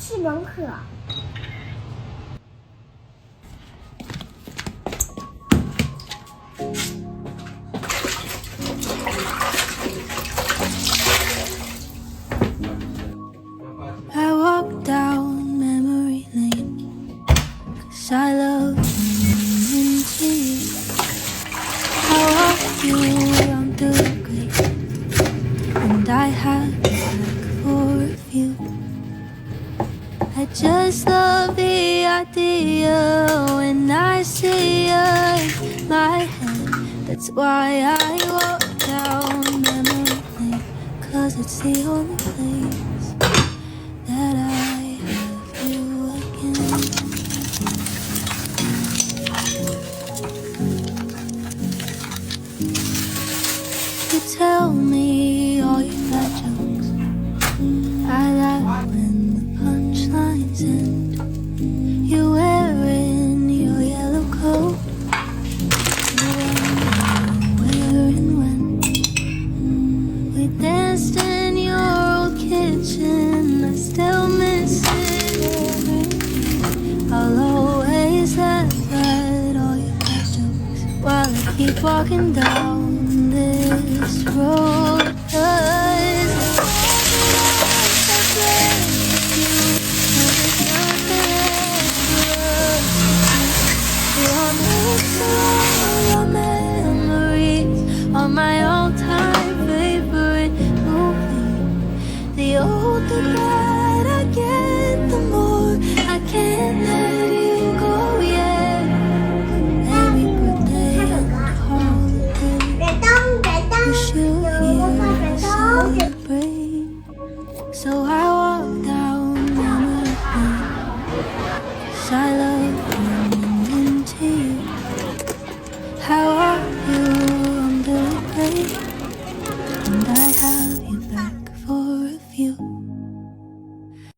气门口。I walk down memory lane, 'cause I love running into you. I walk you around the grave, and I have a knack for a few. I just love the idea when I see you in my head. That's why I walk down memory lane, 'cause it's the only place that I have you again. You tell me all your bad jokes. I laugh when the punchlines end. You're wearing your yellow coat. You wonder where and when. We danced in your old kitchen. I still miss it. I'll always laugh at all your bad jokes while I keep walking down this road. 'Cause your memories are my all-time favorite movie. The older that I get, the more I can't let you go. Yeah, every birthday and holiday, you should hear us celebrate. So I walk down memory lane, 'cause I love running into you. I